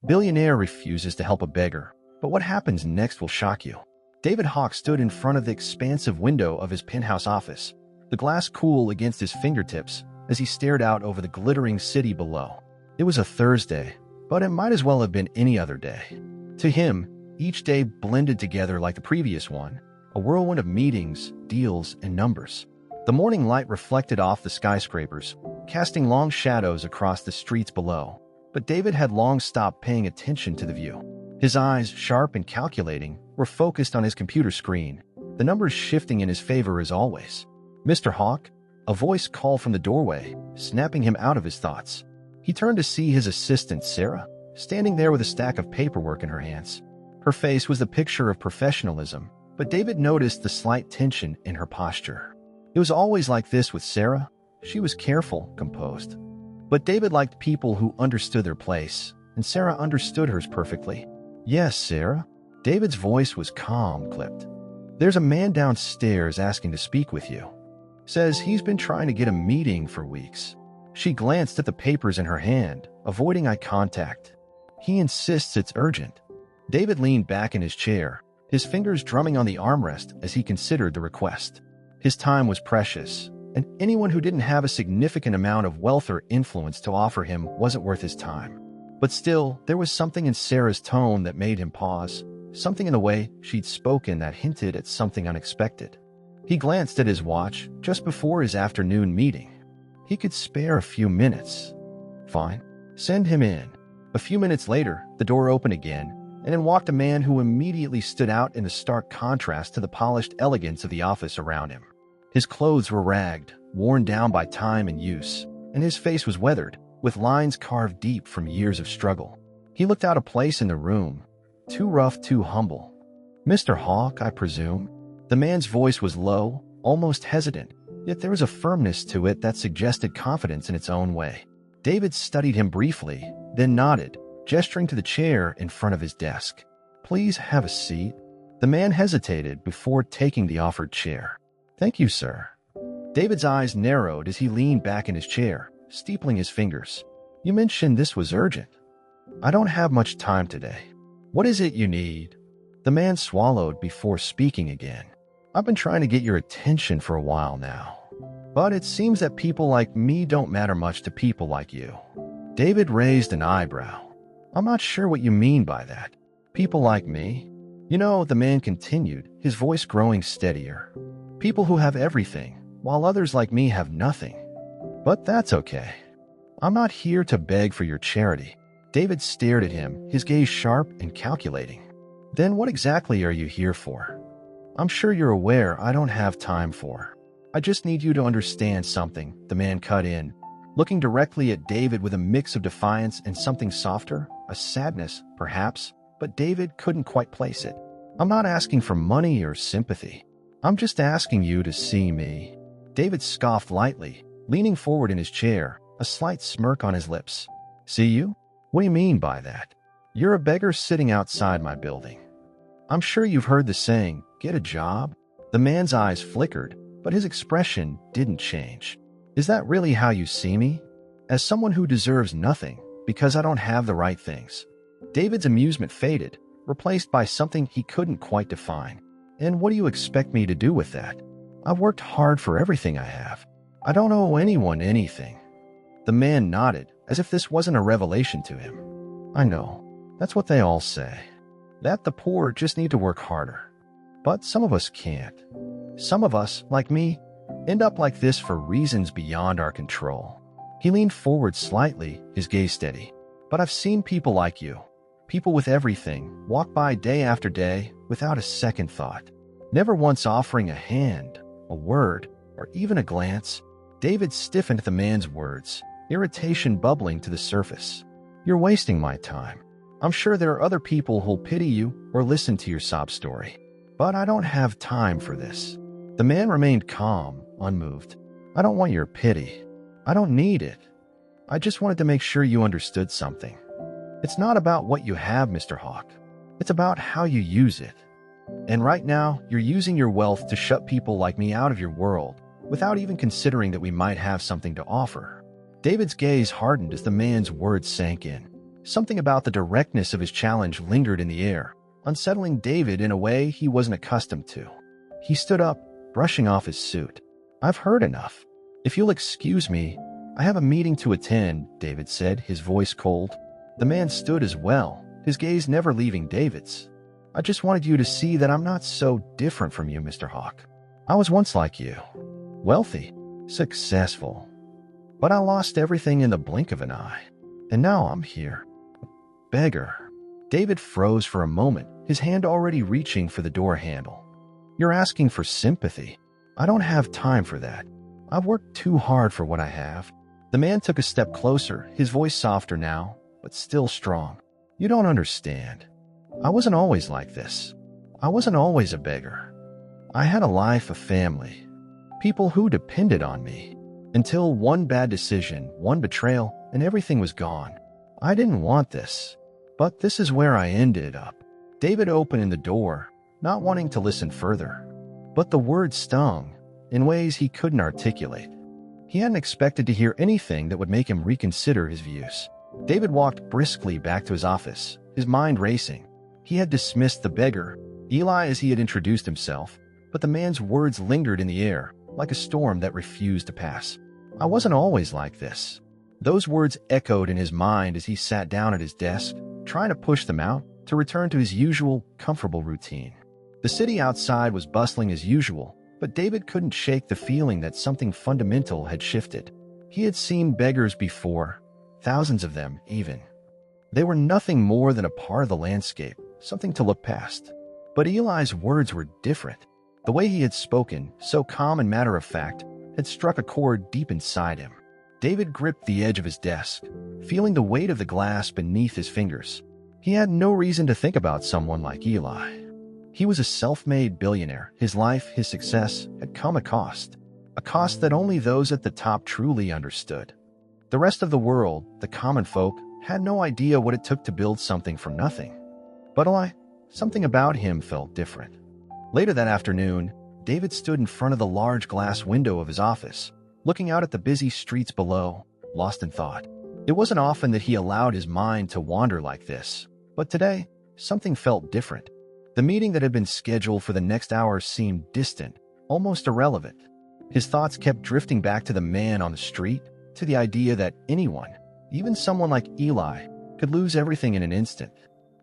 Billionaire refuses to help a beggar, but what happens next will shock you. David Hawk stood in front of the expansive window of his penthouse office, the glass cool against his fingertips as he stared out over the glittering city below. It was a Thursday, but it might as well have been any other day. To him, each day blended together like the previous one, a whirlwind of meetings, deals, and numbers. The morning light reflected off the skyscrapers, casting long shadows across the streets below. But David had long stopped paying attention to the view. His eyes, sharp and calculating, were focused on his computer screen, the numbers shifting in his favor as always. "Mr. Hawk?" A voice called from the doorway, snapping him out of his thoughts. He turned to see his assistant, Sarah, standing there with a stack of paperwork in her hands. Her face was the picture of professionalism, but David noticed the slight tension in her posture. It was always like this with Sarah. She was careful, composed. But David liked people who understood their place, and Sarah understood hers perfectly. "Yes, Sarah?" David's voice was calm, clipped. "There's a man downstairs asking to speak with you. Says he's been trying to get a meeting for weeks." She glanced at the papers in her hand, avoiding eye contact. "He insists it's urgent." David leaned back in his chair, his fingers drumming on the armrest as he considered the request. His time was precious, and anyone who didn't have a significant amount of wealth or influence to offer him wasn't worth his time. But still, there was something in Sarah's tone that made him pause, something in the way she'd spoken that hinted at something unexpected. He glanced at his watch just before his afternoon meeting. He could spare a few minutes. Fine. Send him in. A few minutes later, the door opened again, and in walked a man who immediately stood out in a stark contrast to the polished elegance of the office around him. His clothes were ragged, worn down by time and use, and his face was weathered, with lines carved deep from years of struggle. He looked out of place in the room, too rough, too humble. "Mr. Hawk, I presume?" The man's voice was low, almost hesitant, yet there was a firmness to it that suggested confidence in its own way. David studied him briefly, then nodded, gesturing to the chair in front of his desk. "Please have a seat." The man hesitated before taking the offered chair. "Thank you, sir." David's eyes narrowed as he leaned back in his chair, steepling his fingers. "You mentioned this was urgent." "I don't have much time today." "What is it you need?" The man swallowed before speaking again. "I've been trying to get your attention for a while now. But it seems that people like me don't matter much to people like you." David raised an eyebrow. "I'm not sure what you mean by that. People like me?" "You know," the man continued, his voice growing steadier. "People who have everything, while others like me have nothing. But that's okay. I'm not here to beg for your charity." David stared at him, his gaze sharp and calculating. "Then what exactly are you here for?" "I'm sure you're aware I don't have time for." "I just need you to understand something," the man cut in, looking directly at David with a mix of defiance and something softer, a sadness, perhaps, but David couldn't quite place it. "I'm not asking for money or sympathy. I'm just asking you to see me." David scoffed lightly, leaning forward in his chair, a slight smirk on his lips. "See you? What do you mean by that? You're a beggar sitting outside my building. I'm sure you've heard the saying, get a job?" The man's eyes flickered, but his expression didn't change. "Is that really how you see me? As someone who deserves nothing because I don't have the right things?" David's amusement faded, replaced by something he couldn't quite define. "And what do you expect me to do with that? I've worked hard for everything I have. I don't owe anyone anything." The man nodded, as if this wasn't a revelation to him. "I know. That's what they all say. That the poor just need to work harder. But some of us can't. Some of us, like me, end up like this for reasons beyond our control." He leaned forward slightly, his gaze steady. "But I've seen people like you, people with everything, walk by day after day without a second thought, never once offering a hand, a word, or even a glance." David stiffened at the man's words, irritation bubbling to the surface. "You're wasting my time. I'm sure there are other people who'll pity you or listen to your sob story. But I don't have time for this." The man remained calm, unmoved. "I don't want your pity. I don't need it. I just wanted to make sure you understood something. It's not about what you have, Mr. Hawk. It's about how you use it. And right now, you're using your wealth to shut people like me out of your world, without even considering that we might have something to offer." David's gaze hardened as the man's words sank in. Something about the directness of his challenge lingered in the air, unsettling David in a way he wasn't accustomed to. He stood up, brushing off his suit. "I've heard enough. If you'll excuse me, I have a meeting to attend," David said, his voice cold. The man stood as well, his gaze never leaving David's. "I just wanted you to see that I'm not so different from you, Mr. Hawk. I was once like you. Wealthy, successful. But I lost everything in the blink of an eye. And now I'm here. Beggar." David froze for a moment, his hand already reaching for the door handle. "You're asking for sympathy. I don't have time for that. I've worked too hard for what I have." The man took a step closer, his voice softer now, but still strong. "You don't understand. I wasn't always like this. I wasn't always a beggar. I had a life, a family, people who depended on me. Until one bad decision, one betrayal, and everything was gone. I didn't want this. But this is where I ended up." David opened the door, not wanting to listen further. But the words stung, in ways he couldn't articulate. He hadn't expected to hear anything that would make him reconsider his views. David walked briskly back to his office, his mind racing. He had dismissed the beggar, Eli as he had introduced himself, but the man's words lingered in the air, like a storm that refused to pass. "I wasn't always like this." Those words echoed in his mind as he sat down at his desk, trying to push them out, to return to his usual, comfortable routine. The city outside was bustling as usual, but David couldn't shake the feeling that something fundamental had shifted. He had seen beggars before, thousands of them, even. They were nothing more than a part of the landscape, something to look past. But Eli's words were different. The way he had spoken, so calm and matter-of-fact, had struck a chord deep inside him. David gripped the edge of his desk, feeling the weight of the glass beneath his fingers. He had no reason to think about someone like Eli. He was a self-made billionaire. His life, his success, had come at a cost that only those at the top truly understood. The rest of the world, the common folk, had no idea what it took to build something from nothing. But Eli, something about him felt different. Later that afternoon, David stood in front of the large glass window of his office, looking out at the busy streets below, lost in thought. It wasn't often that he allowed his mind to wander like this, but today, something felt different. The meeting that had been scheduled for the next hour seemed distant, almost irrelevant. His thoughts kept drifting back to the man on the street, to the idea that anyone, even someone like Eli, could lose everything in an instant.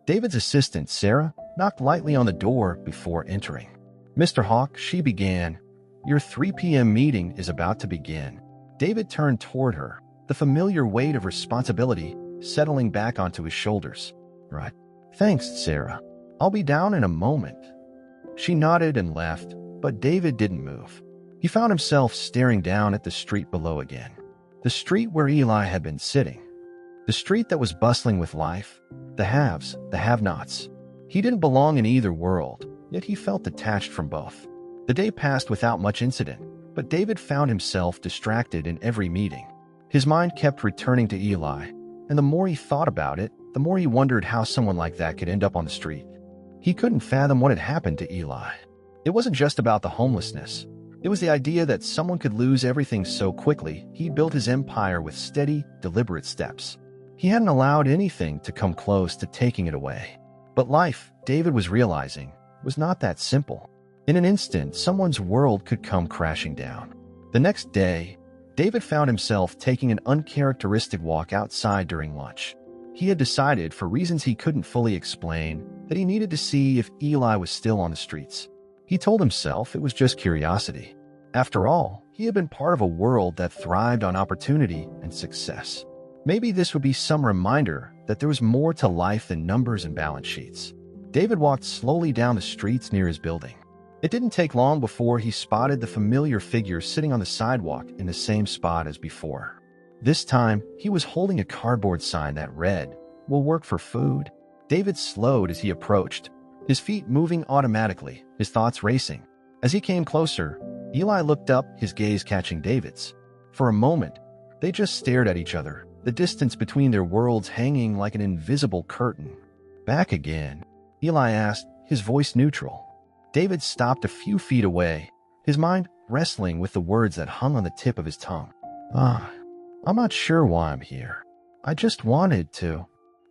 David's assistant, Sarah, knocked lightly on the door before entering. "Mr. Hawk," she began, "your 3 p.m. meeting is about to begin." David turned toward her, the familiar weight of responsibility settling back onto his shoulders. "Right. Thanks, Sarah. I'll be down in a moment." She nodded and left, but David didn't move. He found himself staring down at the street below again. The street where Eli had been sitting. The street that was bustling with life. The haves, the have-nots. He didn't belong in either world, yet he felt detached from both. The day passed without much incident, but David found himself distracted in every meeting. His mind kept returning to Eli, and the more he thought about it, the more he wondered how someone like that could end up on the street. He couldn't fathom what had happened to Eli. It wasn't just about the homelessness. It was the idea that someone could lose everything so quickly. He built his empire with steady, deliberate steps. He hadn't allowed anything to come close to taking it away. But life, David was realizing, was not that simple. In an instant, someone's world could come crashing down. The next day, David found himself taking an uncharacteristic walk outside during lunch. He had decided, for reasons he couldn't fully explain, that he needed to see if Eli was still on the streets. He told himself it was just curiosity. After all, he had been part of a world that thrived on opportunity and success. Maybe this would be some reminder that there was more to life than numbers and balance sheets. David walked slowly down the streets near his building. It didn't take long before he spotted the familiar figure sitting on the sidewalk in the same spot as before. This time, he was holding a cardboard sign that read, "We'll work for food." David slowed as he approached, his feet moving automatically, his thoughts racing. As he came closer, Eli looked up, his gaze catching David's. For a moment, they just stared at each other, the distance between their worlds hanging like an invisible curtain. "Back again?" Eli asked, his voice neutral. David stopped a few feet away, his mind wrestling with the words that hung on the tip of his tongue. I'm not sure why I'm here. I just wanted to."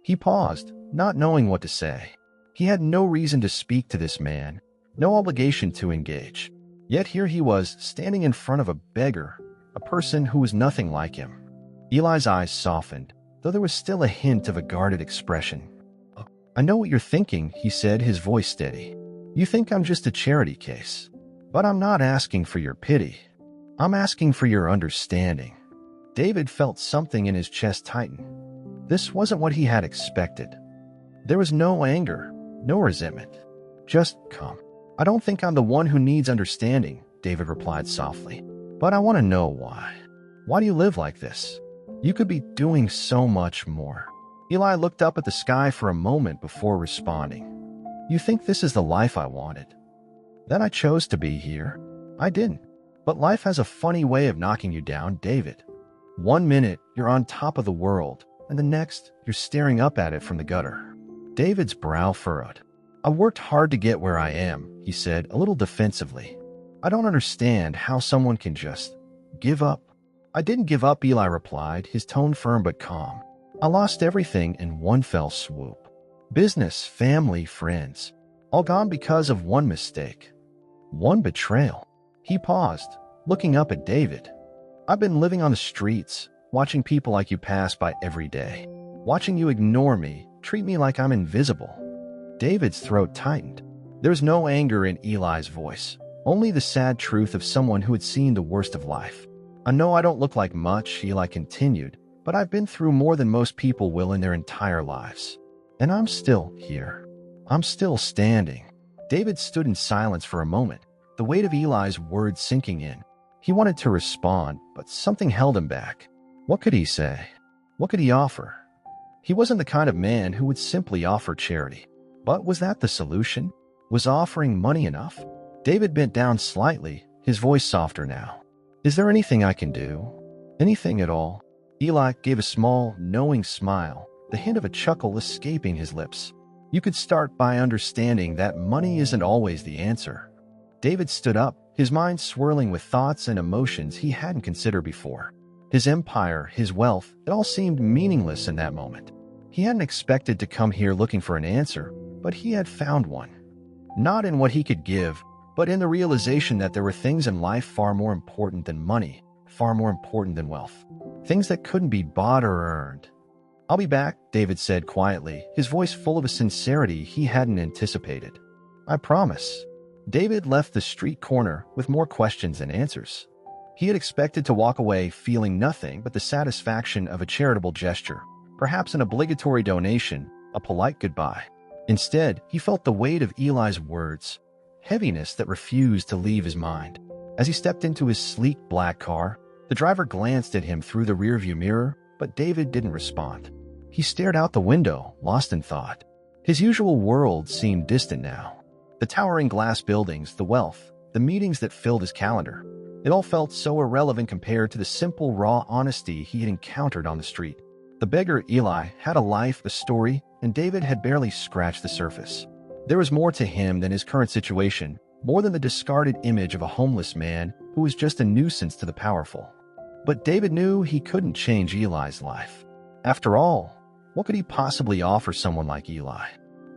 He paused, not knowing what to say. He had no reason to speak to this man, no obligation to engage. Yet here he was, standing in front of a beggar, a person who was nothing like him. Eli's eyes softened, though there was still a hint of a guarded expression. "I know what you're thinking," he said, his voice steady. "You think I'm just a charity case. But I'm not asking for your pity. I'm asking for your understanding." David felt something in his chest tighten. This wasn't what he had expected. There was no anger, no resentment. Just calm. "I don't think I'm the one who needs understanding," David replied softly. "But I want to know why. Why do you live like this? You could be doing so much more." Eli looked up at the sky for a moment before responding. "You think this is the life I wanted? Then I chose to be here. I didn't. But life has a funny way of knocking you down, David. One minute, you're on top of the world, and the next, you're staring up at it from the gutter." David's brow furrowed. "I worked hard to get where I am," he said, a little defensively. "I don't understand how someone can just give up." "I didn't give up," Eli replied, his tone firm but calm. "I lost everything in one fell swoop. Business, family, friends. All gone because of one mistake. One betrayal." He paused, looking up at David. "I've been living on the streets, watching people like you pass by every day. Watching you ignore me, treat me like I'm invisible." David's throat tightened. There was no anger in Eli's voice, only the sad truth of someone who had seen the worst of life. "I know I don't look like much," Eli continued, "but I've been through more than most people will in their entire lives. And I'm still here. I'm still standing." David stood in silence for a moment, the weight of Eli's words sinking in. He wanted to respond, but something held him back. What could he say? What could he offer? He wasn't the kind of man who would simply offer charity. But was that the solution? Was offering money enough? David bent down slightly, his voice softer now. "Is there anything I can do? Anything at all?" Eli gave a small, knowing smile, the hint of a chuckle escaping his lips. "You could start by understanding that money isn't always the answer." David stood up, his mind swirling with thoughts and emotions he hadn't considered before. His empire, his wealth, it all seemed meaningless in that moment. He hadn't expected to come here looking for an answer, but he had found one. Not in what he could give, but in the realization that there were things in life far more important than money, far more important than wealth. Things that couldn't be bought or earned. "I'll be back," David said quietly, his voice full of a sincerity he hadn't anticipated. "I promise." David left the street corner with more questions than answers. He had expected to walk away feeling nothing but the satisfaction of a charitable gesture, perhaps an obligatory donation, a polite goodbye. Instead, he felt the weight of Eli's words, heaviness that refused to leave his mind. As he stepped into his sleek black car, the driver glanced at him through the rearview mirror, but David didn't respond. He stared out the window, lost in thought. His usual world seemed distant now. The towering glass buildings, the wealth, the meetings that filled his calendar. It all felt so irrelevant compared to the simple, raw honesty he had encountered on the street. The beggar Eli had a life, a story, and David had barely scratched the surface. There was more to him than his current situation, more than the discarded image of a homeless man who was just a nuisance to the powerful. But David knew he couldn't change Eli's life. After all, what could he possibly offer someone like Eli?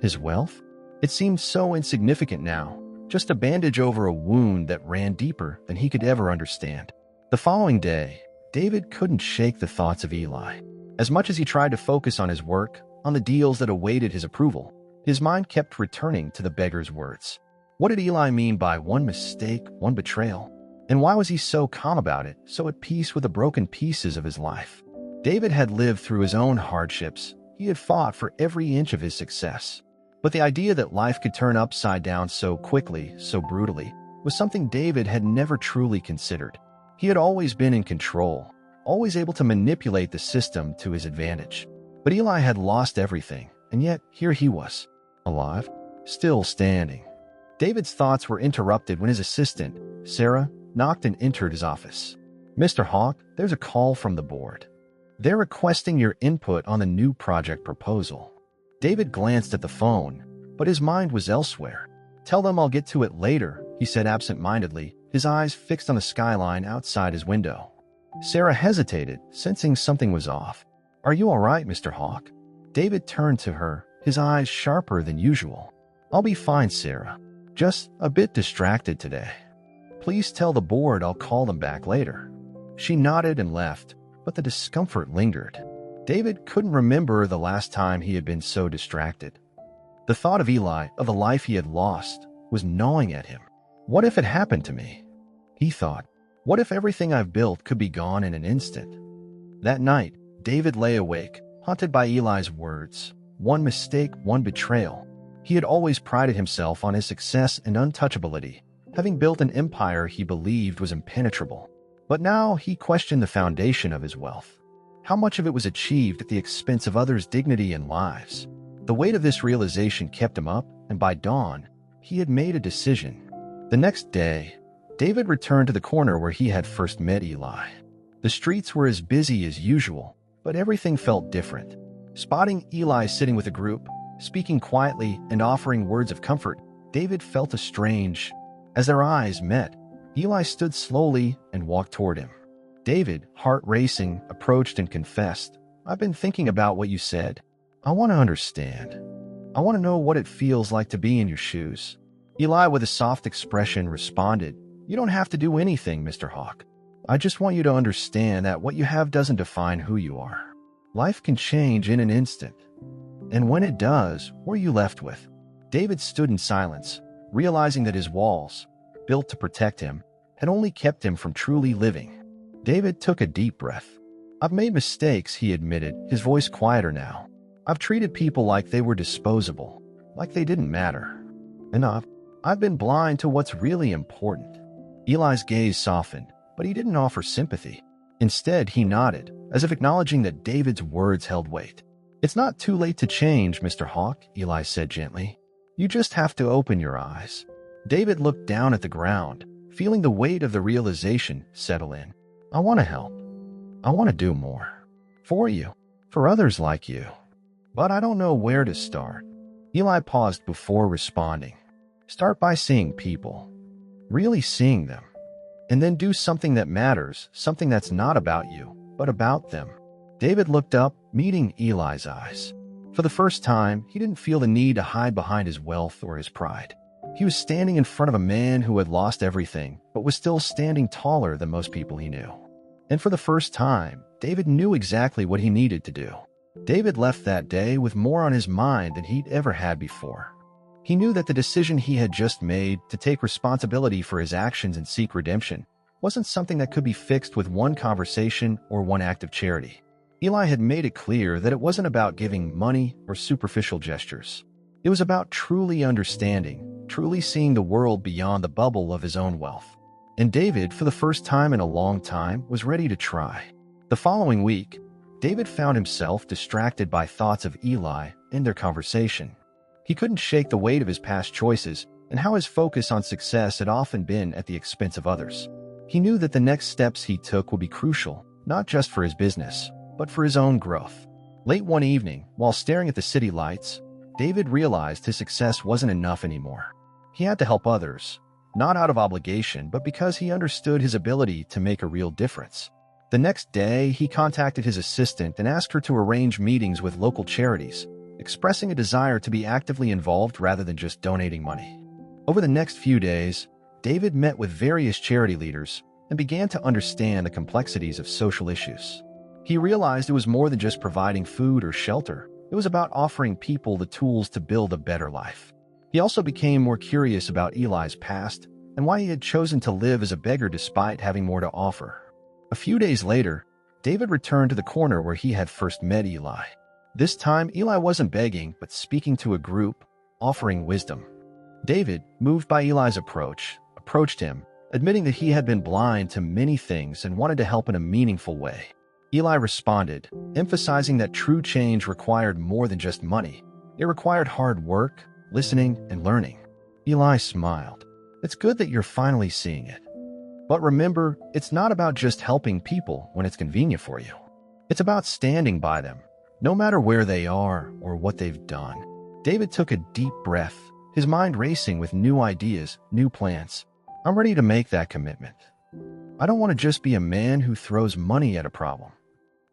His wealth? It seemed so insignificant now, just a bandage over a wound that ran deeper than he could ever understand. The following day, David couldn't shake the thoughts of Eli. As much as he tried to focus on his work, on the deals that awaited his approval, his mind kept returning to the beggar's words. What did Eli mean by one mistake, one betrayal? And why was he so calm about it, so at peace with the broken pieces of his life? David had lived through his own hardships. He had fought for every inch of his success. But the idea that life could turn upside down so quickly, so brutally, was something David had never truly considered. He had always been in control, always able to manipulate the system to his advantage. But Eli had lost everything, and yet here he was, alive, still standing. David's thoughts were interrupted when his assistant, Sarah, knocked and entered his office. "Mr. Hawk, there's a call from the board. They're requesting your input on the new project proposal." David glanced at the phone, but his mind was elsewhere. "Tell them I'll get to it later," he said absent-mindedly, his eyes fixed on the skyline outside his window. Sarah hesitated, sensing something was off. "Are you all right, Mr. Hawk?" David turned to her, his eyes sharper than usual. "I'll be fine, Sarah. Just a bit distracted today. Please tell the board I'll call them back later." She nodded and left, but the discomfort lingered. David couldn't remember the last time he had been so distracted. The thought of Eli, of the life he had lost, was gnawing at him. What if it happened to me? He thought. What if everything I've built could be gone in an instant? That night, David lay awake, haunted by Eli's words. One mistake, one betrayal. He had always prided himself on his success and untouchability, having built an empire he believed was impenetrable. But now he questioned the foundation of his wealth. How much of it was achieved at the expense of others' dignity and lives? The weight of this realization kept him up, and by dawn, he had made a decision. The next day, David returned to the corner where he had first met Eli. The streets were as busy as usual, but everything felt different. Spotting Eli sitting with a group, speaking quietly and offering words of comfort, David felt a strange. As their eyes met, Eli stood slowly and walked toward him. David, heart racing, approached and confessed, "I've been thinking about what you said. I want to understand. I want to know what it feels like to be in your shoes." Eli, with a soft expression, responded, "You don't have to do anything, Mr. Hawk. I just want you to understand that what you have doesn't define who you are. Life can change in an instant. And when it does, what are you left with?" David stood in silence, realizing that his walls, built to protect him, had only kept him from truly living. David took a deep breath. "I've made mistakes," he admitted, his voice quieter now. "I've treated people like they were disposable, like they didn't matter. And I've been blind to what's really important." Eli's gaze softened, but he didn't offer sympathy. Instead, he nodded, as if acknowledging that David's words held weight. "It's not too late to change, Mr. Hawk," Eli said gently. "You just have to open your eyes." David looked down at the ground, feeling the weight of the realization settle in. "I want to help. I want to do more. For you. For others like you. But I don't know where to start." Eli paused before responding. "Start by seeing people. Really seeing them. And then do something that matters, something that's not about you, but about them." David looked up, meeting Eli's eyes. For the first time, he didn't feel the need to hide behind his wealth or his pride. He was standing in front of a man who had lost everything, but was still standing taller than most people he knew. And for the first time, David knew exactly what he needed to do. David left that day with more on his mind than he'd ever had before. He knew that the decision he had just made to take responsibility for his actions and seek redemption wasn't something that could be fixed with one conversation or one act of charity. Eli had made it clear that it wasn't about giving money or superficial gestures. It was about truly understanding, truly seeing the world beyond the bubble of his own wealth. And David, for the first time in a long time, was ready to try. The following week, David found himself distracted by thoughts of Eli and their conversation. He couldn't shake the weight of his past choices and how his focus on success had often been at the expense of others. He knew that the next steps he took would be crucial, not just for his business, but for his own growth. Late one evening, while staring at the city lights, David realized his success wasn't enough anymore. He had to help others, not out of obligation, but because he understood his ability to make a real difference. The next day, he contacted his assistant and asked her to arrange meetings with local charities, expressing a desire to be actively involved rather than just donating money. Over the next few days, David met with various charity leaders and began to understand the complexities of social issues. He realized it was more than just providing food or shelter. It was about offering people the tools to build a better life. He also became more curious about Eli's past and why he had chosen to live as a beggar despite having more to offer. A few days later, David returned to the corner where he had first met Eli. This time, Eli wasn't begging, but speaking to a group, offering wisdom. David, moved by Eli's approached him, admitting that he had been blind to many things and wanted to help in a meaningful way. Eli responded, emphasizing that true change required more than just money. It required hard work, listening, and learning. Eli smiled. "It's good that you're finally seeing it. But remember, it's not about just helping people when it's convenient for you. It's about standing by them, no matter where they are or what they've done." David took a deep breath, his mind racing with new ideas, new plans. "I'm ready to make that commitment. I don't want to just be a man who throws money at a problem.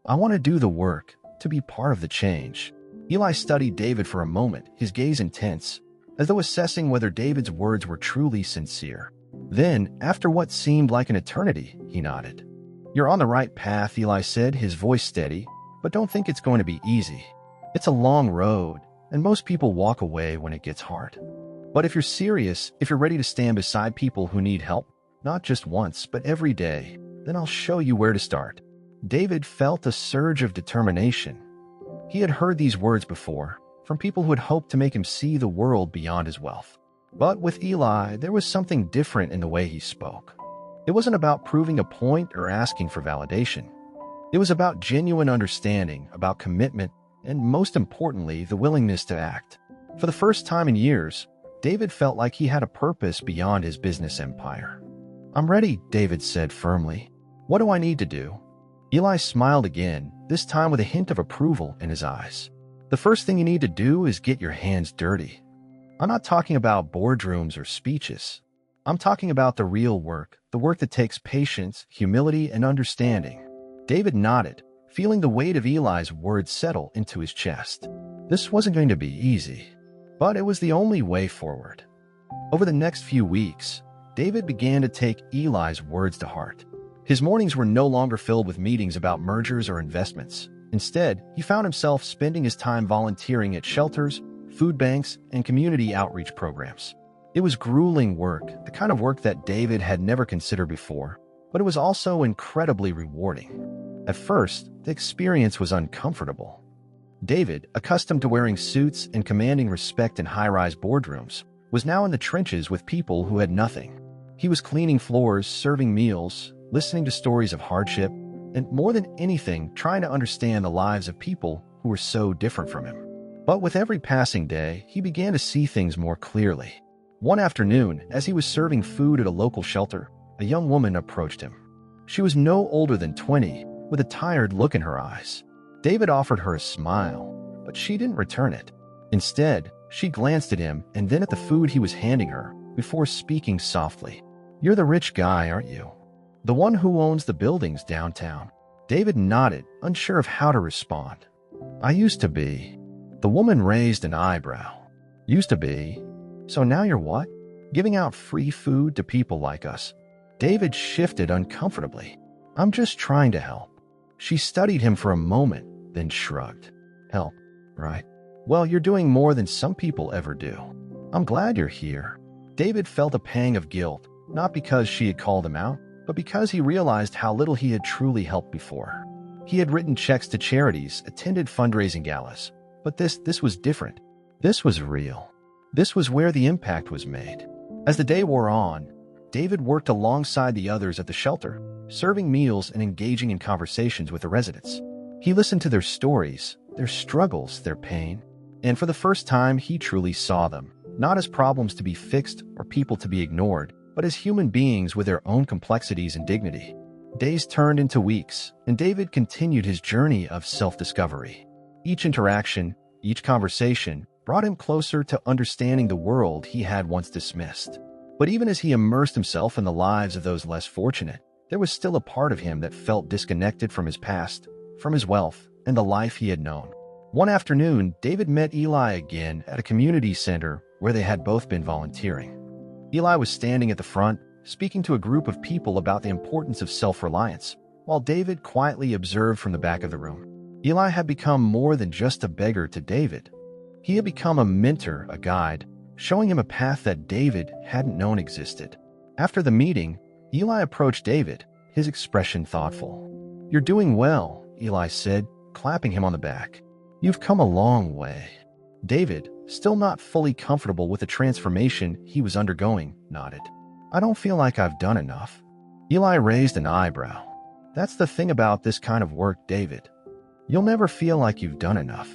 I want to do the work, to be part of the change." Eli studied David for a moment, his gaze intense, as though assessing whether David's words were truly sincere. Then, after what seemed like an eternity, he nodded. "You're on the right path," Eli said, his voice steady, "but don't think it's going to be easy. It's a long road, and most people walk away when it gets hard. But if you're serious, if you're ready to stand beside people who need help, not just once, but every day, then I'll show you where to start." David felt a surge of determination. He had heard these words before, from people who had hoped to make him see the world beyond his wealth. But with Eli, there was something different in the way he spoke. It wasn't about proving a point or asking for validation. It was about genuine understanding, about commitment, and most importantly, the willingness to act. For the first time in years, David felt like he had a purpose beyond his business empire. "I'm ready," David said firmly. "What do I need to do?" Eli smiled again, this time with a hint of approval in his eyes. "The first thing you need to do is get your hands dirty. I'm not talking about boardrooms or speeches. I'm talking about the real work, the work that takes patience, humility, and understanding." David nodded, feeling the weight of Eli's words settle into his chest. This wasn't going to be easy, but it was the only way forward. Over the next few weeks, David began to take Eli's words to heart. His mornings were no longer filled with meetings about mergers or investments. Instead, he found himself spending his time volunteering at shelters, food banks, and community outreach programs. It was grueling work, the kind of work that David had never considered before, but it was also incredibly rewarding. At first, the experience was uncomfortable. David, accustomed to wearing suits and commanding respect in high-rise boardrooms, was now in the trenches with people who had nothing. He was cleaning floors, serving meals, listening to stories of hardship, and more than anything, trying to understand the lives of people who were so different from him. But with every passing day, he began to see things more clearly. One afternoon, as he was serving food at a local shelter, a young woman approached him. She was no older than 20, with a tired look in her eyes. David offered her a smile, but she didn't return it. Instead, she glanced at him and then at the food he was handing her, before speaking softly. "You're the rich guy, aren't you? The one who owns the buildings downtown?" David nodded, unsure of how to respond. "I used to be." The woman raised an eyebrow. "Used to be? So now you're what? Giving out free food to people like us?" David shifted uncomfortably. "I'm just trying to help." She studied him for a moment, then shrugged. "Help, right? Well, you're doing more than some people ever do. I'm glad you're here." David felt a pang of guilt, not because she had called him out, but because he realized how little he had truly helped before. He had written checks to charities, attended fundraising galas, but this was different. This was real. This was where the impact was made. As the day wore on, David worked alongside the others at the shelter, serving meals and engaging in conversations with the residents. He listened to their stories, their struggles, their pain, and for the first time he truly saw them, not as problems to be fixed or people to be ignored, but as human beings with their own complexities and dignity. Days turned into weeks, and David continued his journey of self-discovery. Each interaction, each conversation, brought him closer to understanding the world he had once dismissed. But even as he immersed himself in the lives of those less fortunate, there was still a part of him that felt disconnected from his past, from his wealth, and the life he had known. One afternoon, David met Eli again at a community center where they had both been volunteering. Eli was standing at the front, speaking to a group of people about the importance of self-reliance, while David quietly observed from the back of the room. Eli had become more than just a beggar to David. He had become a mentor, a guide, showing him a path that David hadn't known existed. After the meeting, Eli approached David, his expression thoughtful. "You're doing well," Eli said, clapping him on the back. "You've come a long way." David, still not fully comfortable with the transformation he was undergoing, nodded. "I don't feel like I've done enough." Eli raised an eyebrow. "That's the thing about this kind of work, David. You'll never feel like you've done enough.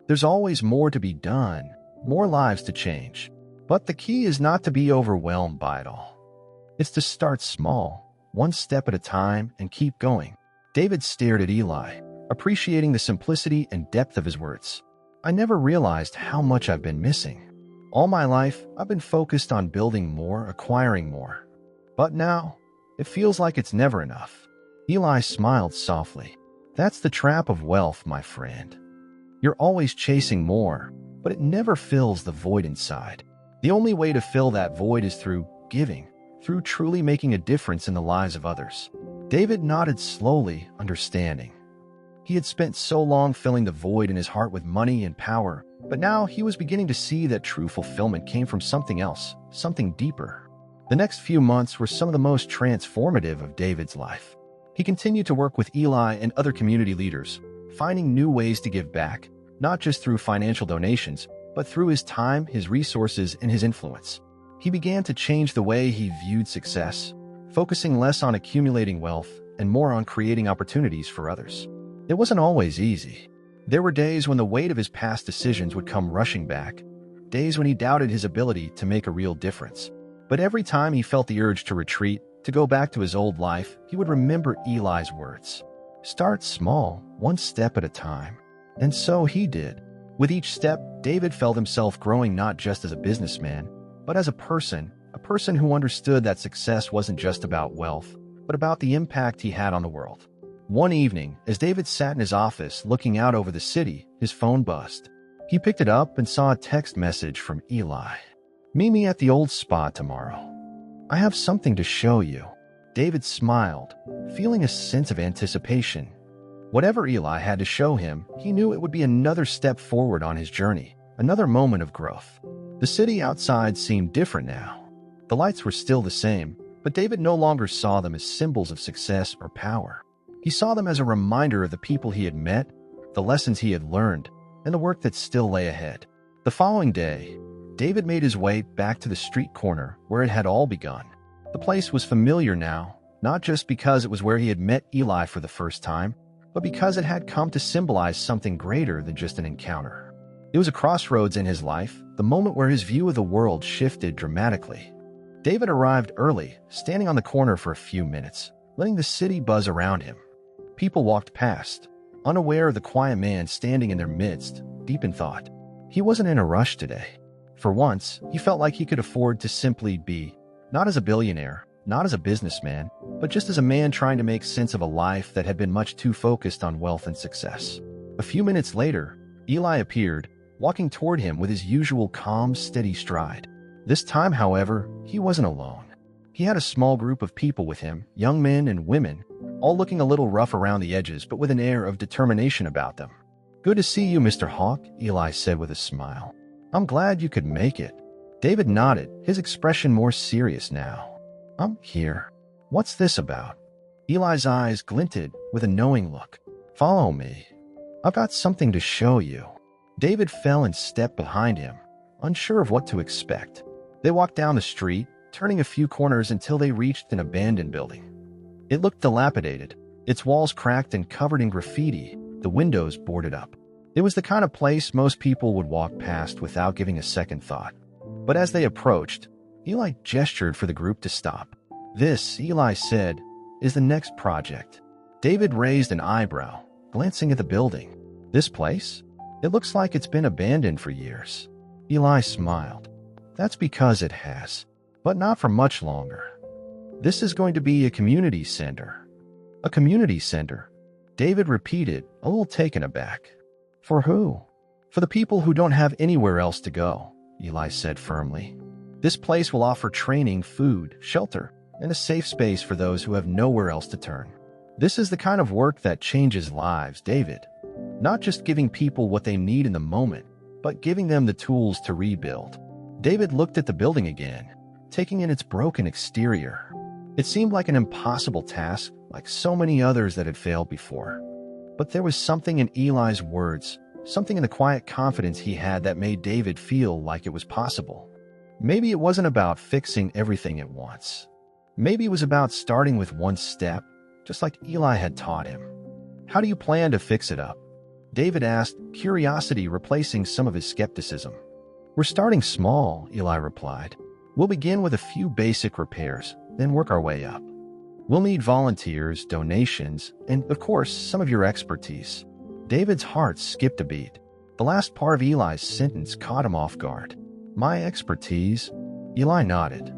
There's always more to be done, more lives to change. But the key is not to be overwhelmed by it all. It's to start small, one step at a time, and keep going." David stared at Eli, appreciating the simplicity and depth of his words. "I never realized how much I've been missing. All my life, I've been focused on building more, acquiring more. But now, it feels like it's never enough." Eli smiled softly. "That's the trap of wealth, my friend. You're always chasing more, but it never fills the void inside. The only way to fill that void is through giving, through truly making a difference in the lives of others. David nodded slowly, understanding. He had spent so long filling the void in his heart with money and power, but now he was beginning to see that true fulfillment came from something else, something deeper. The next few months were some of the most transformative of David's life. He continued to work with Eli and other community leaders, finding new ways to give back, not just through financial donations, but through his time, his resources, and his influence. He began to change the way he viewed success, focusing less on accumulating wealth and more on creating opportunities for others. It wasn't always easy. There were days when the weight of his past decisions would come rushing back, days when he doubted his ability to make a real difference. But every time he felt the urge to retreat, to go back to his old life, he would remember Eli's words. Start small, one step at a time. And so he did. With each step, David felt himself growing not just as a businessman, but as a person who understood that success wasn't just about wealth, but about the impact he had on the world. One evening, as David sat in his office looking out over the city, his phone buzzed. He picked it up and saw a text message from Eli. Meet me at the old spot tomorrow. I have something to show you. David smiled, feeling a sense of anticipation. Whatever Eli had to show him, he knew it would be another step forward on his journey, another moment of growth. The city outside seemed different now. The lights were still the same, but David no longer saw them as symbols of success or power. He saw them as a reminder of the people he had met, the lessons he had learned, and the work that still lay ahead. The following day, David made his way back to the street corner where it had all begun. The place was familiar now, not just because it was where he had met Eli for the first time, but because it had come to symbolize something greater than just an encounter. It was a crossroads in his life, the moment where his view of the world shifted dramatically. David arrived early, standing on the corner for a few minutes, letting the city buzz around him. People walked past, unaware of the quiet man standing in their midst, deep in thought. He wasn't in a rush today. For once, he felt like he could afford to simply be, not as a billionaire, not as a businessman, but just as a man trying to make sense of a life that had been much too focused on wealth and success. A few minutes later, Eli appeared, walking toward him with his usual calm, steady stride. This time, however, he wasn't alone. He had a small group of people with him, young men and women, all looking a little rough around the edges but with an air of determination about them. Good to see you, Mr. Hawk, Eli said with a smile. I'm glad you could make it. David nodded, his expression more serious now. I'm here. What's this about? Eli's eyes glinted with a knowing look. Follow me. I've got something to show you. David fell and stepped behind him, unsure of what to expect. They walked down the street, turning a few corners until they reached an abandoned building. It looked dilapidated, its walls cracked and covered in graffiti, the windows boarded up. It was the kind of place most people would walk past without giving a second thought. But as they approached, Eli gestured for the group to stop. This, Eli said, is the next project. David raised an eyebrow, glancing at the building. This place? It looks like it's been abandoned for years. Eli smiled. That's because it has, but not for much longer. This is going to be a community center. A community center, David repeated, a little taken aback. For who? For the people who don't have anywhere else to go, Eli said firmly. This place will offer training, food, shelter, and a safe space for those who have nowhere else to turn. This is the kind of work that changes lives, David. Not just giving people what they need in the moment, but giving them the tools to rebuild. David looked at the building again, taking in its broken exterior. It seemed like an impossible task, like so many others that had failed before. But there was something in Eli's words, something in the quiet confidence he had that made David feel like it was possible. Maybe it wasn't about fixing everything at once. Maybe it was about starting with one step, just like Eli had taught him. How do you plan to fix it up? David asked, curiosity replacing some of his skepticism. We're starting small, Eli replied. We'll begin with a few basic repairs, then work our way up. We'll need volunteers, donations, and, of course, some of your expertise. David's heart skipped a beat. The last part of Eli's sentence caught him off guard. My expertise? Eli nodded.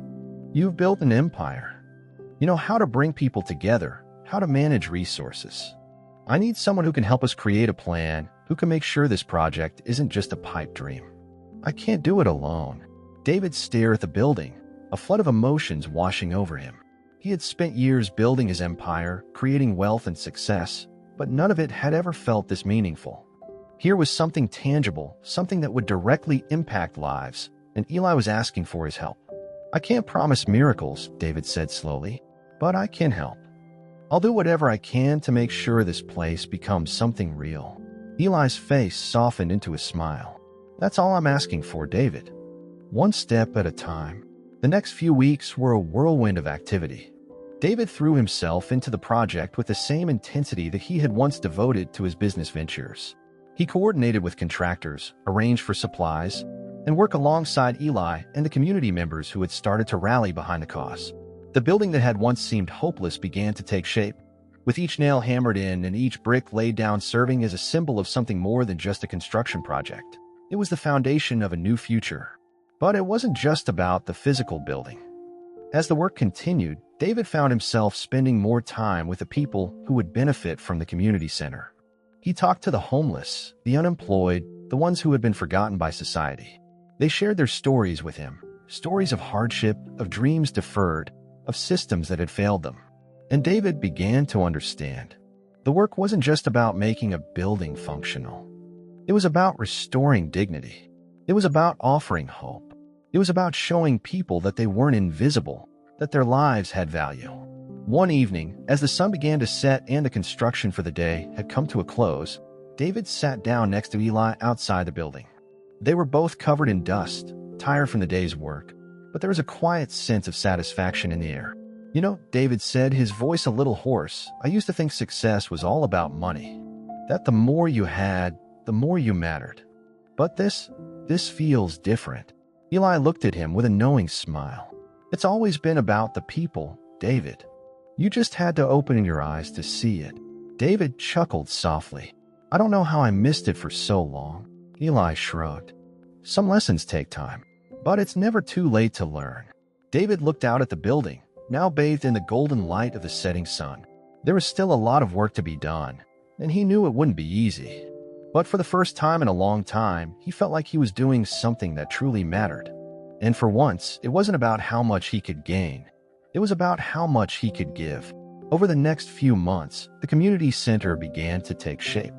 You've built an empire. You know how to bring people together, how to manage resources. I need someone who can help us create a plan, Who can make sure this project isn't just a pipe dream? I can't do it alone. David stared at the building, a flood of emotions washing over him. He had spent years building his empire, creating wealth and success, but none of it had ever felt this meaningful. Here was something tangible, something that would directly impact lives, and Eli was asking for his help. I can't promise miracles, David said slowly, but I can help. I'll do whatever I can to make sure this place becomes something real. Eli's face softened into a smile. That's all I'm asking for, David. One step at a time. The next few weeks were a whirlwind of activity. David threw himself into the project with the same intensity that he had once devoted to his business ventures. He coordinated with contractors, arranged for supplies, and worked alongside Eli and the community members who had started to rally behind the cause. The building that had once seemed hopeless began to take shape, with each nail hammered in and each brick laid down serving as a symbol of something more than just a construction project. It was the foundation of a new future. But it wasn't just about the physical building. As the work continued, David found himself spending more time with the people who would benefit from the community center. He talked to the homeless, the unemployed, the ones who had been forgotten by society. They shared their stories with him, stories of hardship, of dreams deferred, of systems that had failed them. And David began to understand. The work wasn't just about making a building functional. It was about restoring dignity. It was about offering hope. It was about showing people that they weren't invisible, that their lives had value. One evening, as the sun began to set and the construction for the day had come to a close, David sat down next to Eli outside the building. They were both covered in dust, tired from the day's work, but there was a quiet sense of satisfaction in the air. You know, David said, his voice a little hoarse, I used to think success was all about money. That the more you had, the more you mattered. But this feels different. Eli looked at him with a knowing smile. It's always been about the people, David. You just had to open your eyes to see it. David chuckled softly. I don't know how I missed it for so long. Eli shrugged. Some lessons take time, but it's never too late to learn. David looked out at the building, now bathed in the golden light of the setting sun. There was still a lot of work to be done, and he knew it wouldn't be easy. But for the first time in a long time, he felt like he was doing something that truly mattered. And for once, it wasn't about how much he could gain. It was about how much he could give. Over the next few months, the community center began to take shape.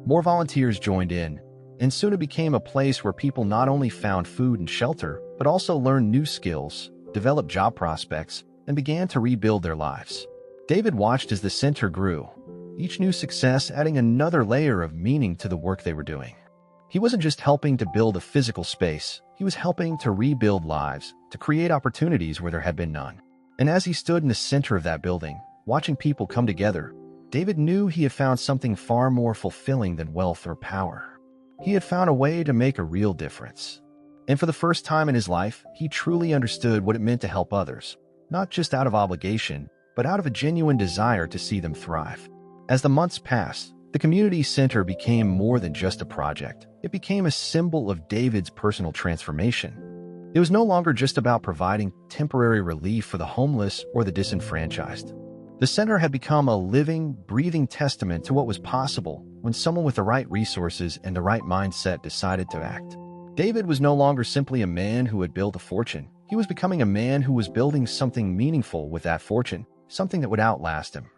More volunteers joined in, and soon it became a place where people not only found food and shelter, but also learned new skills, developed job prospects, and began to rebuild their lives. David watched as the center grew, each new success adding another layer of meaning to the work they were doing. He wasn't just helping to build a physical space, he was helping to rebuild lives, to create opportunities where there had been none. And as he stood in the center of that building, watching people come together, David knew he had found something far more fulfilling than wealth or power. He had found a way to make a real difference. And for the first time in his life, he truly understood what it meant to help others, not just out of obligation, but out of a genuine desire to see them thrive. As the months passed, the community center became more than just a project. It became a symbol of David's personal transformation. It was no longer just about providing temporary relief for the homeless or the disenfranchised. The center had become a living, breathing testament to what was possible when someone with the right resources and the right mindset decided to act. David was no longer simply a man who had built a fortune. He was becoming a man who was building something meaningful with that fortune, something that would outlast him.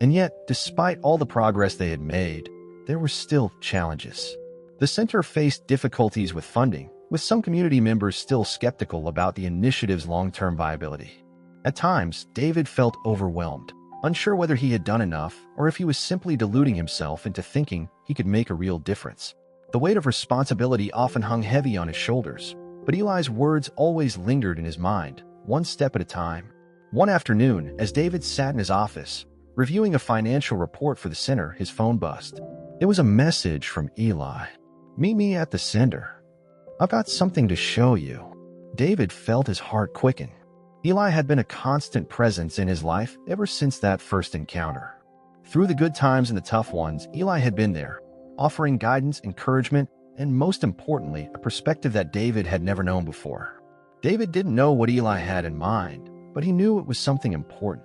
And yet, despite all the progress they had made, there were still challenges. The center faced difficulties with funding, with some community members still skeptical about the initiative's long-term viability. At times, David felt overwhelmed, unsure whether he had done enough or if he was simply deluding himself into thinking he could make a real difference. The weight of responsibility often hung heavy on his shoulders, but Eli's words always lingered in his mind, one step at a time. One afternoon, as David sat in his office, reviewing a financial report for the center, his phone buzzed. It was a message from Eli. Meet me at the center. I've got something to show you. David felt his heart quicken. Eli had been a constant presence in his life ever since that first encounter. Through the good times and the tough ones, Eli had been there, offering guidance, encouragement, and most importantly, a perspective that David had never known before. David didn't know what Eli had in mind, but he knew it was something important.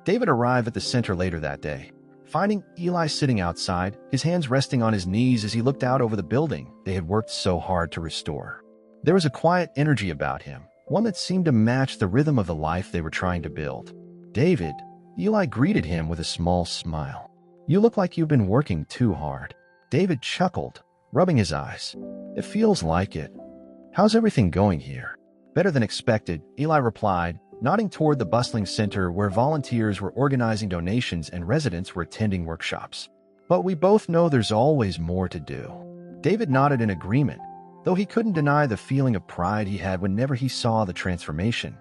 David arrived at the center later that day, Finding Eli sitting outside, his hands resting on his knees as he looked out over the building they had worked so hard to restore. There was a quiet energy about him, one that seemed to match the rhythm of the life they were trying to build. "David," Eli greeted him with a small smile. "You look like you've been working too hard." David chuckled, rubbing his eyes. "It feels like it. How's everything going here?" "Better than expected," Eli replied, nodding toward the bustling center where volunteers were organizing donations and residents were attending workshops. "But we both know there's always more to do." David nodded in agreement, though he couldn't deny the feeling of pride he had whenever he saw the transformation.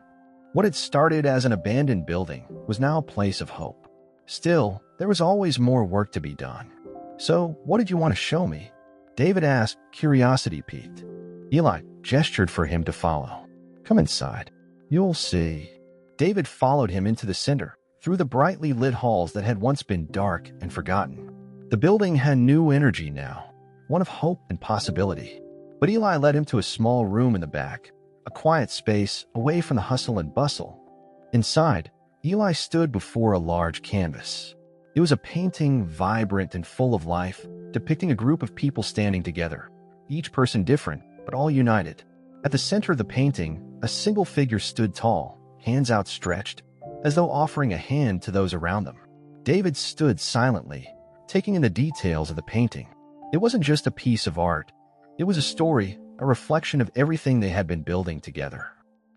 What had started as an abandoned building was now a place of hope. Still, there was always more work to be done. "So, what did you want to show me?" David asked, curiosity piqued. Eli gestured for him to follow. "Come inside. You'll see." David followed him into the center, through the brightly lit halls that had once been dark and forgotten. The building had new energy now, one of hope and possibility. But Eli led him to a small room in the back, a quiet space away from the hustle and bustle. Inside, Eli stood before a large canvas. It was a painting vibrant and full of life, depicting a group of people standing together, each person different, but all united. At the center of the painting, a single figure stood tall, hands outstretched, as though offering a hand to those around them. David stood silently, taking in the details of the painting. It wasn't just a piece of art. It was a story, a reflection of everything they had been building together.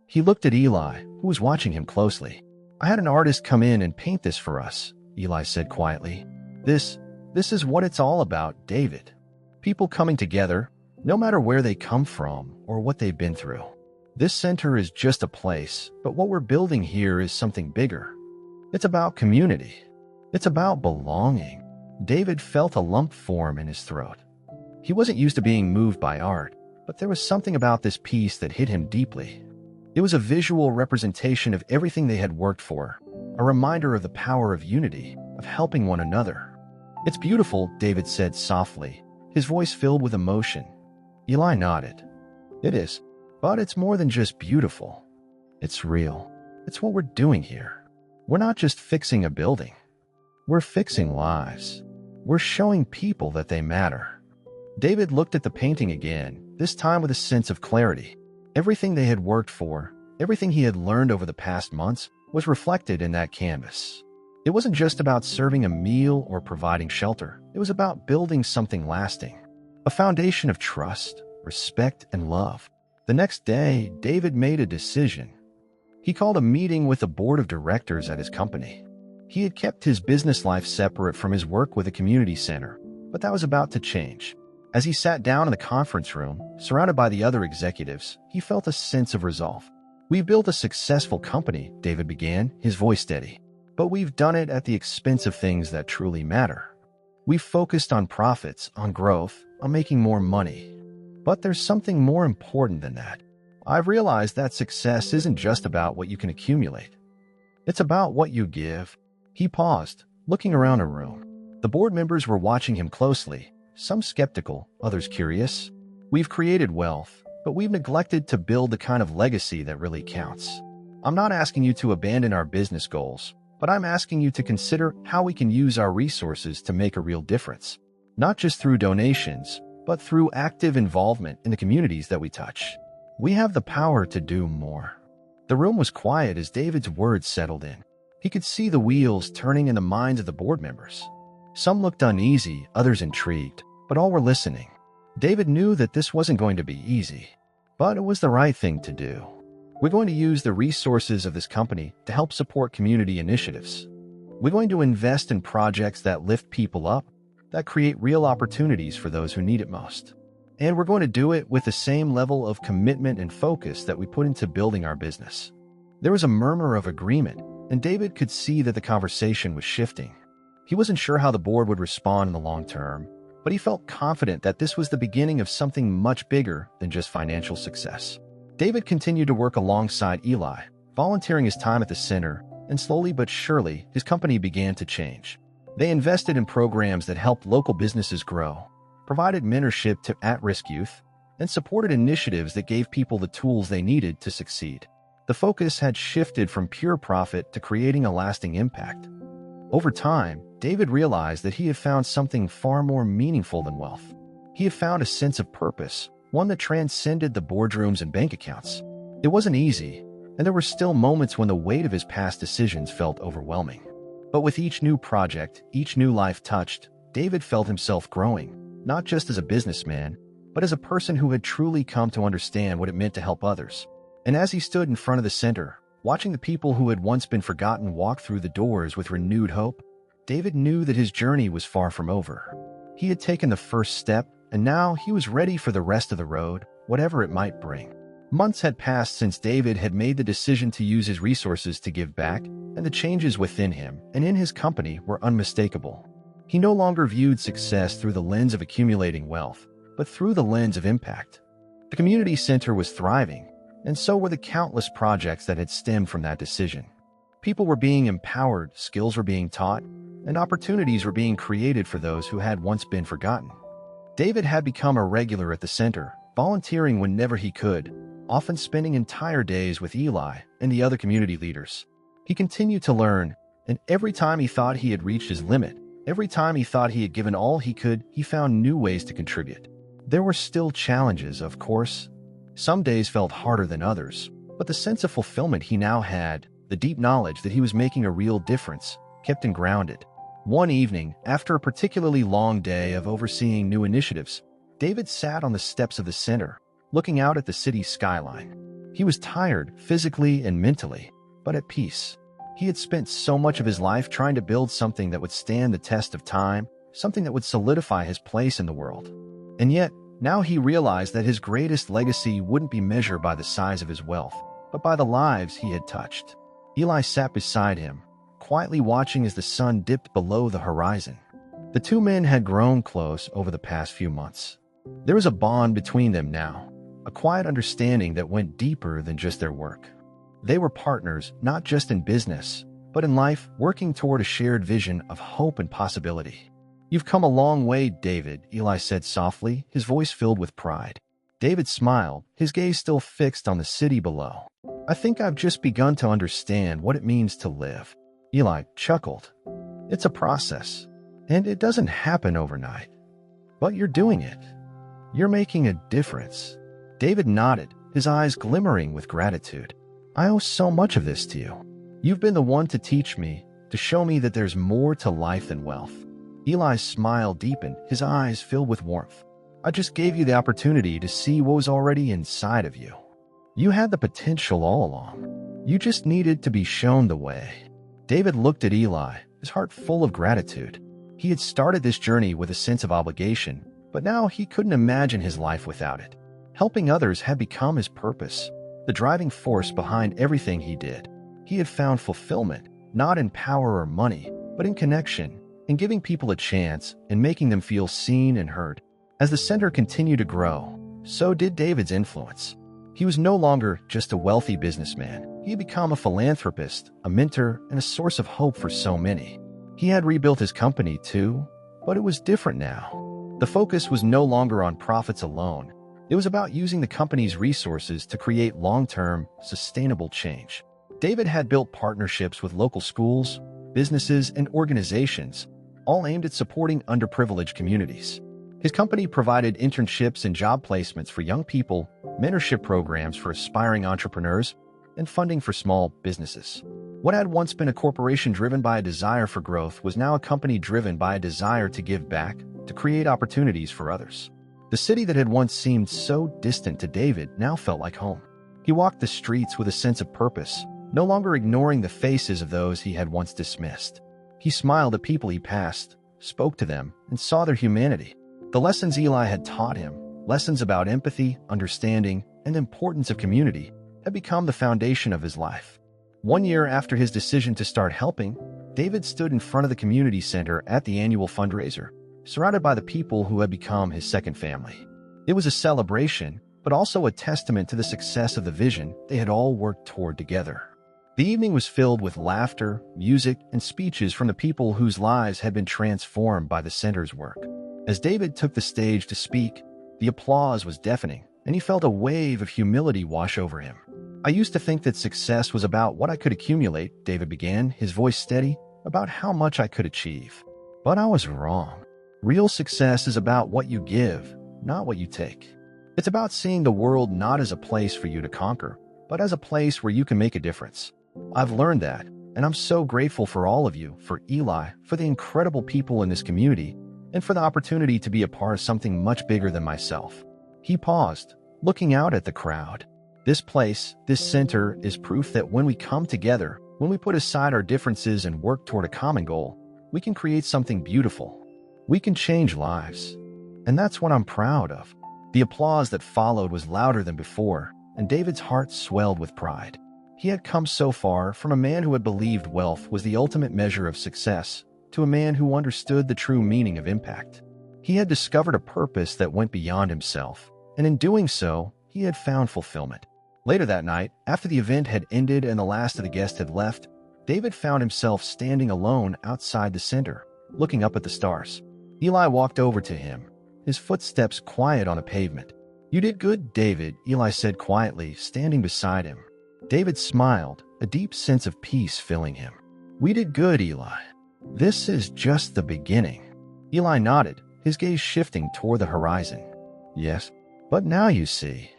He looked at Eli, who was watching him closely. "I had an artist come in and paint this for us," Eli said quietly. This is what it's all about, David. People coming together, no matter where they come from or what they've been through. This center is just a place, but what we're building here is something bigger. It's about community. It's about belonging." David felt a lump form in his throat. He wasn't used to being moved by art, but there was something about this piece that hit him deeply. It was a visual representation of everything they had worked for, a reminder of the power of unity, of helping one another. "It's beautiful," David said softly, his voice filled with emotion. Eli nodded. "It is, but it's more than just beautiful. It's real. It's what we're doing here. We're not just fixing a building. We're fixing lives. We're showing people that they matter." David looked at the painting again, this time with a sense of clarity. Everything they had worked for, everything he had learned over the past months, was reflected in that canvas. It wasn't just about serving a meal or providing shelter. It was about building something lasting, a foundation of trust, respect, and love. The next day, David made a decision. He called a meeting with the board of directors at his company. He had kept his business life separate from his work with a community center, but that was about to change. As he sat down in the conference room, surrounded by the other executives, he felt a sense of resolve. "We've built a successful company," David began, his voice steady. "But we've done it at the expense of things that truly matter. We've focused on profits, on growth, on making more money. But there's something more important than that. I've realized that success isn't just about what you can accumulate. It's about what you give." He paused, looking around the room. The board members were watching him closely, some skeptical, others curious. "We've created wealth, but we've neglected to build the kind of legacy that really counts. I'm not asking you to abandon our business goals, but I'm asking you to consider how we can use our resources to make a real difference. Not just through donations, but through active involvement in the communities that we touch. We have the power to do more." The room was quiet as David's words settled in. He could see the wheels turning in the minds of the board members. Some looked uneasy, others intrigued, but all were listening. David knew that this wasn't going to be easy, but it was the right thing to do. "We're going to use the resources of this company to help support community initiatives. We're going to invest in projects that lift people up, that create real opportunities for those who need it most. And we're going to do it with the same level of commitment and focus that we put into building our business." There was a murmur of agreement, and David could see that the conversation was shifting. He wasn't sure how the board would respond in the long term, but he felt confident that this was the beginning of something much bigger than just financial success. David continued to work alongside Eli, volunteering his time at the center, and slowly but surely, his company began to change. They invested in programs that helped local businesses grow, provided mentorship to at-risk youth, and supported initiatives that gave people the tools they needed to succeed. The focus had shifted from pure profit to creating a lasting impact. Over time, David realized that he had found something far more meaningful than wealth. He had found a sense of purpose, one that transcended the boardrooms and bank accounts. It wasn't easy, and there were still moments when the weight of his past decisions felt overwhelming. But with each new project, each new life touched, David felt himself growing, not just as a businessman, but as a person who had truly come to understand what it meant to help others. And as he stood in front of the center, watching the people who had once been forgotten walk through the doors with renewed hope, David knew that his journey was far from over. He had taken the first step, and now he was ready for the rest of the road, whatever it might bring. Months had passed since David had made the decision to use his resources to give back, and the changes within him and in his company were unmistakable. He no longer viewed success through the lens of accumulating wealth, but through the lens of impact. The community center was thriving, and so were the countless projects that had stemmed from that decision. People were being empowered, skills were being taught, and opportunities were being created for those who had once been forgotten. David had become a regular at the center, volunteering whenever he could, often spending entire days with Eli and the other community leaders. He continued to learn, and every time he thought he had reached his limit, every time he thought he had given all he could, he found new ways to contribute. There were still challenges, of course. Some days felt harder than others, but the sense of fulfillment he now had, the deep knowledge that he was making a real difference, kept him grounded. One evening, after a particularly long day of overseeing new initiatives, David sat on the steps of the center, looking out at the city's skyline. He was tired, physically and mentally, but at peace. He had spent so much of his life trying to build something that would stand the test of time, something that would solidify his place in the world. And yet, now he realized that his greatest legacy wouldn't be measured by the size of his wealth, but by the lives he had touched. Eli sat beside him, quietly watching as the sun dipped below the horizon. The two men had grown close over the past few months. There was a bond between them now, a quiet understanding that went deeper than just their work. They were partners, not just in business, but in life, working toward a shared vision of hope and possibility. "You've come a long way, David," Eli said softly, his voice filled with pride. David smiled, his gaze still fixed on the city below. "I think I've just begun to understand what it means to live." Eli chuckled. "It's a process, and it doesn't happen overnight. But you're doing it. You're making a difference." David nodded, his eyes glimmering with gratitude. "I owe so much of this to you. You've been the one to teach me, to show me that there's more to life than wealth." Eli's smile deepened, his eyes filled with warmth. "I just gave you the opportunity to see what was already inside of you. You had the potential all along. You just needed to be shown the way." David looked at Eli, his heart full of gratitude. He had started this journey with a sense of obligation, but now he couldn't imagine his life without it. Helping others had become his purpose, the driving force behind everything he did. He had found fulfillment, not in power or money, but in connection, in giving people a chance and making them feel seen and heard. As the center continued to grow, so did David's influence. He was no longer just a wealthy businessman. He had become a philanthropist, a mentor, and a source of hope for so many. He had rebuilt his company too, but it was different now. The focus was no longer on profits alone. It was about using the company's resources to create long-term, sustainable change. David had built partnerships with local schools, businesses, and organizations, all aimed at supporting underprivileged communities. His company provided internships and job placements for young people, mentorship programs for aspiring entrepreneurs, and funding for small businesses. What had once been a corporation driven by a desire for growth was now a company driven by a desire to give back, to create opportunities for others. The city that had once seemed so distant to David now felt like home. He walked the streets with a sense of purpose, no longer ignoring the faces of those he had once dismissed. He smiled at people he passed, spoke to them, and saw their humanity. The lessons Eli had taught him, lessons about empathy, understanding, and the importance of community, had become the foundation of his life. 1 year after his decision to start helping, David stood in front of the community center at the annual fundraiser, surrounded by the people who had become his second family. It was a celebration, but also a testament to the success of the vision they had all worked toward together. The evening was filled with laughter, music, and speeches from the people whose lives had been transformed by the center's work. As David took the stage to speak, the applause was deafening, and he felt a wave of humility wash over him. "I used to think that success was about what I could accumulate," David began, his voice steady, about how much I could achieve. But I was wrong. Real success is about what you give, not what you take. It's about seeing the world not as a place for you to conquer, but as a place where you can make a difference. I've learned that, and I'm so grateful for all of you, for Eli, for the incredible people in this community, and for the opportunity to be a part of something much bigger than myself. He paused, looking out at the crowd. This place, this center, is proof that when we come together, when we put aside our differences and work toward a common goal, we can create something beautiful. We can change lives. And that's what I'm proud of. The applause that followed was louder than before, and David's heart swelled with pride. He had come so far from a man who had believed wealth was the ultimate measure of success to a man who understood the true meaning of impact. He had discovered a purpose that went beyond himself, and in doing so, he had found fulfillment. Later that night, after the event had ended and the last of the guests had left, David found himself standing alone outside the center, looking up at the stars. Eli walked over to him, his footsteps quiet on the pavement. "You did good, David," Eli said quietly, standing beside him. David smiled, a deep sense of peace filling him. "We did good, Eli. This is just the beginning." Eli nodded, his gaze shifting toward the horizon. "Yes, but now you see,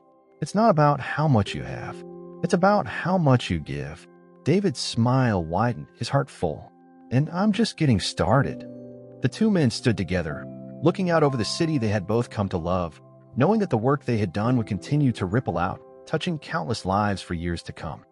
it's not about how much you have. It's about how much you give." David's smile widened, his heart full. "And I'm just getting started." The two men stood together, looking out over the city they had both come to love, knowing that the work they had done would continue to ripple out, touching countless lives for years to come.